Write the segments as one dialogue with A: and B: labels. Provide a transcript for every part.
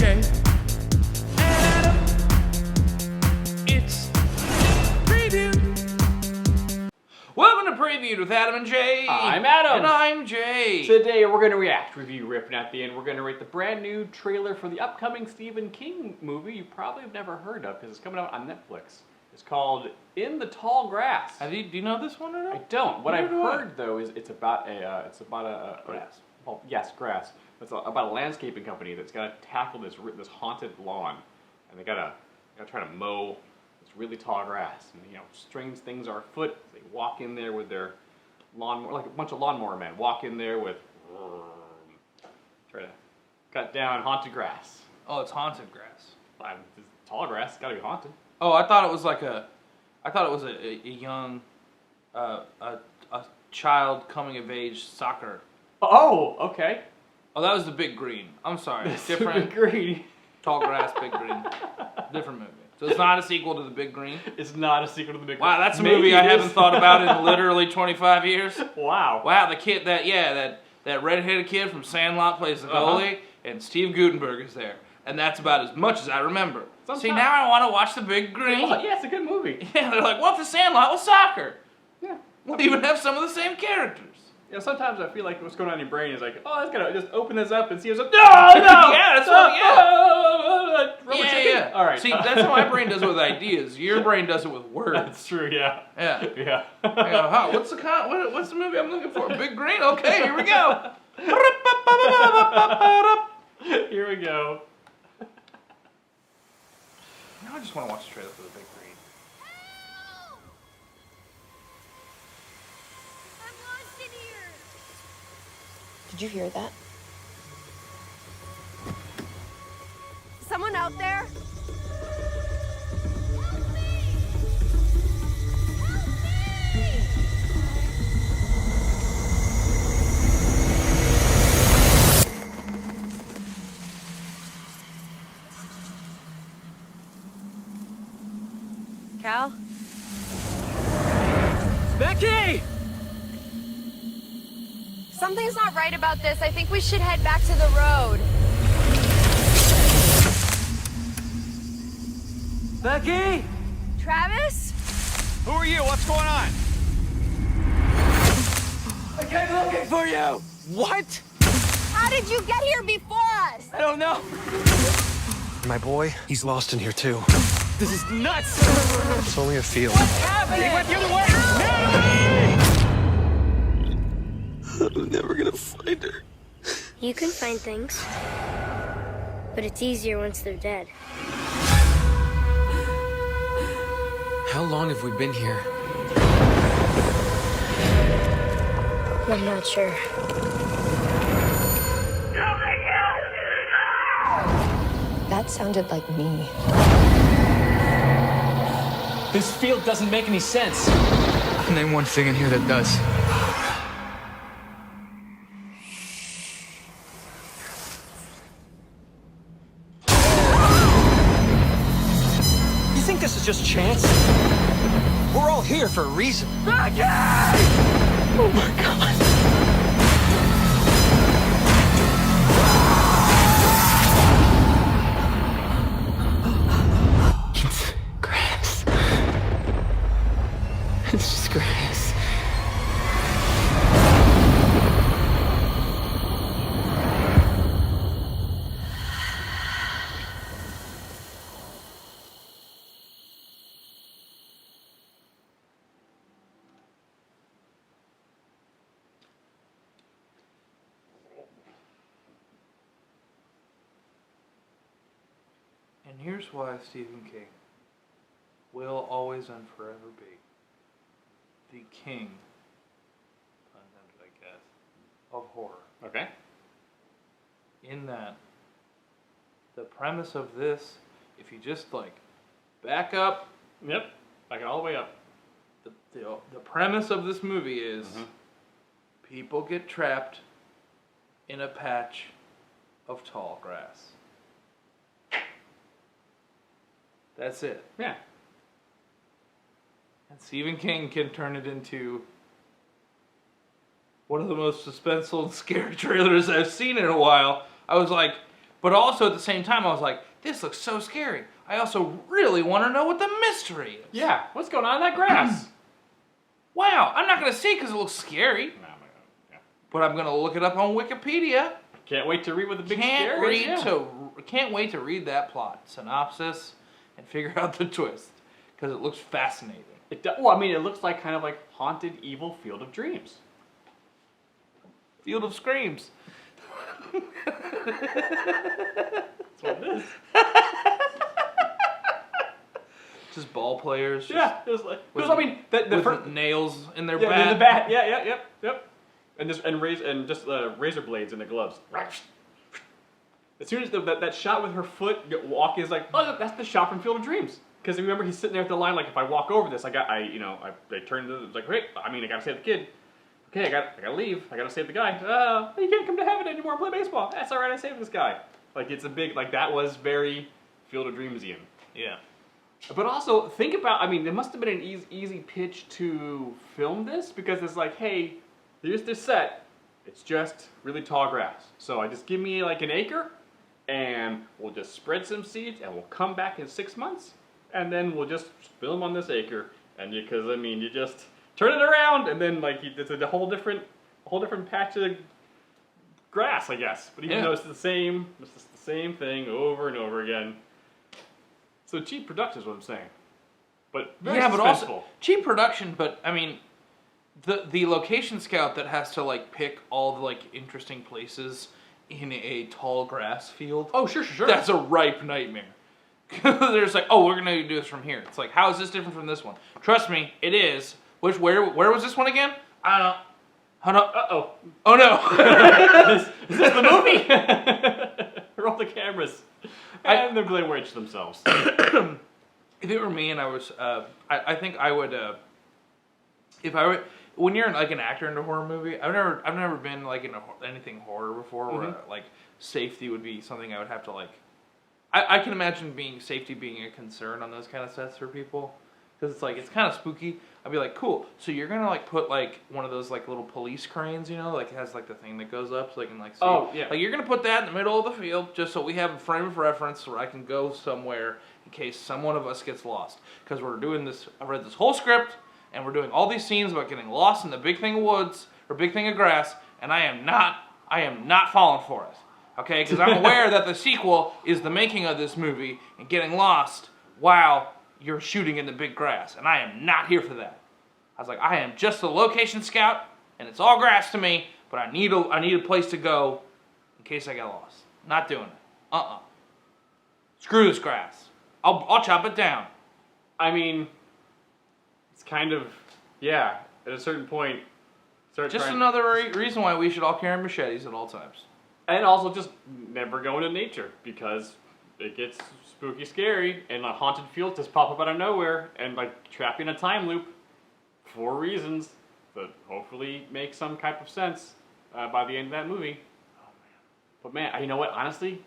A: J. And Adam. It's Preview. Welcome to Preview with Adam and Jay.
B: I'm Adam.
A: And I'm Jay.
B: Today we're going to react, review, rip, and at the end we're going to rate the brand new trailer for the upcoming Stephen King movie you probably have never heard of because it's coming out on Netflix. It's called In the Tall Grass.
A: Do you know this one or not?
B: I don't. What I've
A: Neither do I.
B: heard though is it's about a
A: Grass.
B: Well, yes, grass. It's about a landscaping company that's got to tackle this haunted lawn, and they gotta try to mow this really tall grass. And strange things are afoot. They walk in there with their lawnmower, like a bunch of lawnmower men walk in there with try to cut down haunted grass.
A: Oh, it's haunted grass.
B: It's tall grass. It's got to be haunted.
A: Oh, I thought it was a young, a child coming of age soccer.
B: Oh, okay.
A: Oh, that was the Big Green. I'm sorry.
B: That's
A: Different.
B: Big Green.
A: Tall Grass, Big Green. Different movie. So it's not a sequel to the Big Green?
B: It's not a sequel to the Big Green.
A: Wow, that's a
B: Maybe
A: movie I
B: it
A: haven't
B: is.
A: thought about in literally 25 years.
B: Wow.
A: Wow, the kid, that red-headed kid from Sandlot plays the goalie, and Steve Guttenberg is there. And that's about as much as I remember.
B: Sometimes.
A: See, now I want to watch the Big Green.
B: Oh, yeah, it's a good movie.
A: Yeah, they're like, what's the Sandlot with soccer?
B: Yeah.
A: We'll even have some of the same characters.
B: Sometimes I feel like what's going on in your brain is like, oh, let's gotta just open this up and see what's up. No, no!
A: Yeah, that's what,
B: Yeah. All right.
A: See, that's how my brain does it with ideas. Your brain does it with words.
B: That's true, yeah.
A: Yeah.
B: Yeah.
A: I go, huh, what's the movie I'm looking for? Big Green? Okay, here we go.
B: Here we go.
A: Now I just want to watch the trailer for the Big Green.
C: I'm lost in here.
D: Did you hear that?
C: Someone out there? Cal?
A: Becky!
C: Something's not right about this. I think we should head back to the road.
A: Becky!
C: Travis?
E: Who are you? What's going on?
F: I came looking for you! What?
C: How did you get here before us?
F: I don't know. My boy, he's lost in here too.
E: This is nuts!
F: It's only a field.
E: He went the other way!
F: I'm never gonna find her.
G: You can find things, but it's easier once they're dead.
F: How long have we been here?
G: I'm not sure.
D: That sounded like me.
E: This field doesn't make any sense.
F: Name one thing in here that does. You think this is just chance? We're all here for a reason. Oh my God. It's grass. It's just grass.
A: And here's why Stephen King will always and forever be the king, pun intended, I guess, of horror.
B: Okay.
A: In that, the premise of this, if you just back up,
B: Yep. Back it all the way up.
A: the premise of this movie is people get trapped in a patch of tall grass. That's it.
B: Yeah.
A: And Stephen King can turn it into one of the most suspenseful and scary trailers I've seen in a while. I was like, But also at the same time, I was like, this looks so scary. I also really want to know what the mystery is.
B: Yeah, what's going on in that grass?
A: Wow, I'm not going to see because it looks scary.
B: No, yeah.
A: But I'm going to look it up on Wikipedia.
B: Can't wait to read what the big scare is.
A: Can't wait to read that plot synopsis and figure out the twist because it looks fascinating.
B: Well, I mean, it looks like kind of like haunted, evil Field of Dreams.
A: Field of Screams.
B: That's what it is.
A: Just ball players.
B: Yeah, it was like.
A: With,
B: I mean, the first
A: nails in their
B: yeah,
A: bat.
B: in the bat. Yeah, yep. And just razor blades in the gloves. As soon as that shot with her foot walking is like, oh, that's the shot from Field of Dreams. Because remember, he's sitting there at the line like, if I walk over this, I turned to it's like, great. I mean, I gotta save the kid. Okay, I gotta leave. I gotta save the guy. You can't come to heaven anymore and play baseball. That's all right. I saved this guy. Like it's a big that was very Field of Dreamsian.
A: Yeah.
B: But also think about. I mean, it must have been an easy pitch to film this because it's like, hey, here's this set. It's just really tall grass. So just give me like an acre, and we'll just spread some seeds, and we'll come back in 6 months, and then we'll just film on this acre. And you just turn it around, and then it's a whole different patch of grass, I guess. But even though it's the same thing over and over again. So cheap production is what I'm saying. But very
A: but also
B: suspenseful.
A: cheap production. But I mean, the location scout that has to pick all the interesting places in a tall grass field.
B: Oh, sure.
A: That's a ripe nightmare. They're just like, oh, we're gonna do this from here. It's like, how is this different from this one? Trust me, it is. Where was this one again? I don't know. Oh no.
B: Uh-oh.
A: Oh no.
B: Is this the movie? Roll the cameras. And they're going to witch themselves.
A: If it were me and I was, I think I would, if I were, when you're an actor in a horror movie, I've never been in anything horror before where safety would be something I would have to I can imagine safety being a concern on those kind of sets for people. Because it's kind of spooky. I'd be like, cool. So you're gonna put one of those little police cranes, it has the thing that goes up so they can see.
B: Oh yeah.
A: You're gonna put that in the middle of the field just so we have a frame of reference where I can go somewhere in case some one of us gets lost. Because we're doing this. I read this whole script and we're doing all these scenes about getting lost in the big thing of woods or big thing of grass, and I am not falling for it. Okay, because I'm aware that the sequel is the making of this movie and getting lost while you're shooting in the big grass, and I am not here for that. I was like, I am just a location scout, and it's all grass to me, but I need a place to go in case I get lost. Not doing it. Screw this grass. I'll chop it down.
B: I mean, it's kind of, at a certain point,
A: another reason why we should all carry machetes at all times.
B: And also just never go into nature, because it gets spooky scary, and a haunted field just pop up out of nowhere, and trap you in a time loop for reasons that hopefully make some type of sense by the end of that movie. Oh man! But man, you know what? Honestly,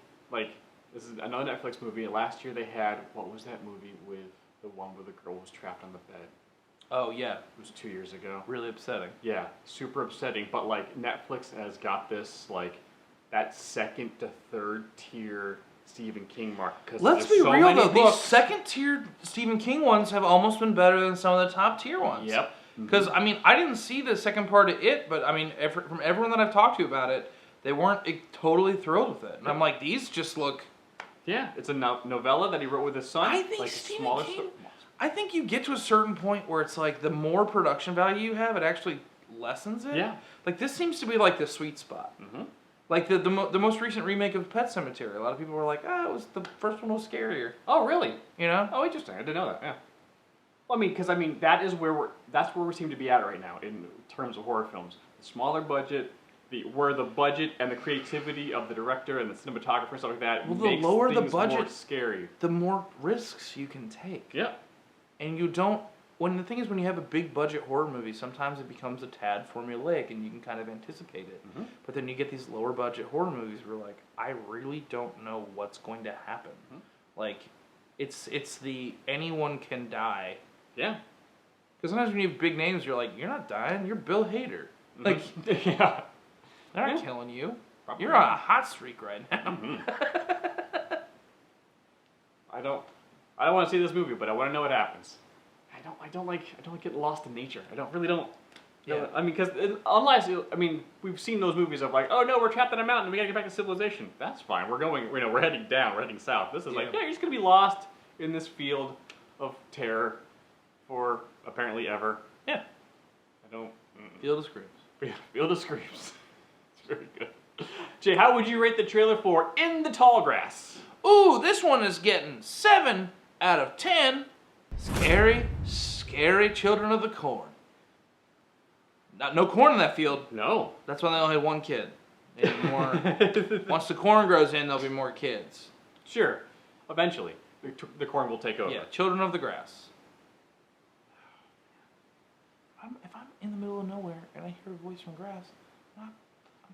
B: this is another Netflix movie. Last year they had, what was that movie with the one where the girl was trapped on the bed?
A: Oh yeah,
B: it was 2 years ago.
A: Really upsetting.
B: Yeah, super upsetting. But Netflix has got this that second to third tier Stephen King mark.
A: Let's be real though, these second tier Stephen King ones have almost been better than some of the top tier ones.
B: Yep.
A: Because I didn't see the second part of it, but from everyone that I've talked to about it, they weren't totally thrilled with it. And I'm like, these just look.
B: Yeah, it's a novella that he wrote with his son.
A: I think Stephen King. I think you get to a certain point where it's the more production value you have, it actually lessens it.
B: Yeah.
A: This seems to be the sweet spot.
B: Mm-hmm.
A: The most recent remake of Pet Sematary, a lot of people were like, it was the first one was scarier.
B: Oh, really?
A: Oh,
B: interesting. I didn't know that. Yeah. Well, because that's where we seem to be at right now in terms of horror films. The smaller budget, where the budget and the creativity of the director and the cinematographer and stuff like that makes
A: the lower
B: things
A: the budget,
B: more scary.
A: The more risks you can take.
B: Yeah.
A: And you don't. When the thing is, when you have a big budget horror movie, sometimes it becomes a tad formulaic, and you can kind of anticipate it.
B: Mm-hmm.
A: But then you get these lower budget horror movies where I really don't know what's going to happen. Mm-hmm. It's the anyone can die.
B: Yeah.
A: Because sometimes when you have big names, you're like, you're not dying, you're Bill Hader.
B: Mm-hmm. Yeah.
A: They're not killing you.
B: Probably
A: You're on a
B: not.
A: hot streak right now.
B: Mhm. I don't want to see this movie, but I want to know what happens. I don't like getting lost in nature. I really don't.
A: Yeah.
B: I mean, because unless we've seen those movies of like, oh no, we're trapped in a mountain, we gotta get back to civilization. That's fine. We're going, we're heading down, we're heading south. This is like, yeah, you're just gonna be lost in this field of terror for apparently ever.
A: Yeah.
B: I don't.
A: Field of Screams.
B: Field of Screams. It's very good. Jay, how would you rate the trailer for In the Tall Grass?
A: Ooh, this one is getting 7 out of 10. Scary, scary children of the corn. No corn in that field.
B: No.
A: That's why they only had one kid. Maybe more. Once the corn grows in, there'll be more kids.
B: Sure. Eventually, the corn will take over.
A: Yeah, children of the grass. If I'm in the middle of nowhere and I hear a voice from grass, I'm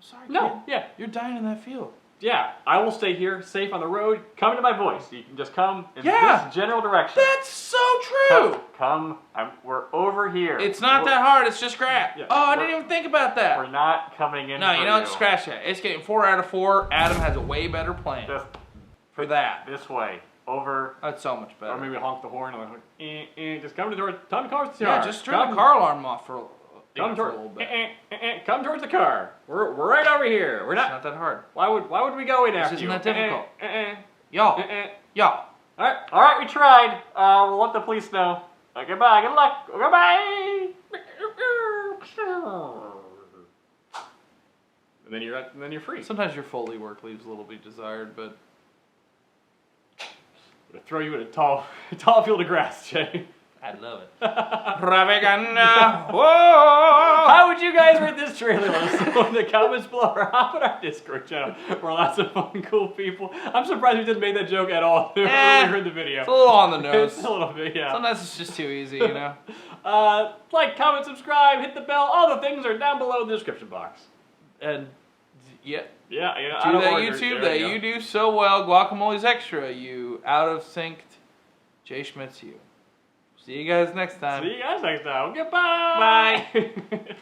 A: sorry,
B: No.
A: kid.
B: Yeah.
A: You're dying in that field.
B: Yeah. I will stay here, safe on the road. Come to my voice. You can just come in
A: Yeah.
B: this general direction.
A: That's so true.
B: Come. We're over here.
A: It's not that hard. It's just grass.
B: Yeah,
A: Oh, I didn't even think about that.
B: We're not coming in.
A: No,
B: for
A: you know what? Scratch that. It's getting 4 out of 4. Adam has a way better plan
B: Just
A: for that.
B: this way. Over.
A: That's so much better.
B: Or maybe honk the horn. Like, just come to the door. Come towards the
A: Yeah,
B: car.
A: just turn the car alarm off for a
B: Come
A: little bit.
B: Come towards the car. We're right over here. We're
A: It's
B: not.
A: not that hard.
B: Why would we go in after
A: isn't
B: you?
A: that difficult.
B: Uh-uh.
A: Y'all. Y'all.
B: All right, we tried. We'll let the police know. Goodbye. Good luck. Goodbye. And then you're free.
A: Sometimes your Foley work leaves a little bit desired, but
B: I'm gonna throw you in a tall field of grass, Jay.
A: I love it. Ravigana. Whoa!
B: How would you guys rate this trailer? Let us know in the comments below or hop on our Discord channel. We're lots of fun, cool people. I'm surprised we didn't make that joke at all earlier in the video.
A: It's a little on the nose.
B: It's a little bit, yeah.
A: Sometimes it's just too easy, you know?
B: Like, comment, subscribe, hit the bell. All the things are down below in the description box.
A: And, yeah.
B: Yeah.
A: Do that YouTube that you do so well. Guacamole's Extra, you out of sync. Jay Schmitz, you. See you guys next time.
B: See you guys next time. Goodbye.
A: Bye.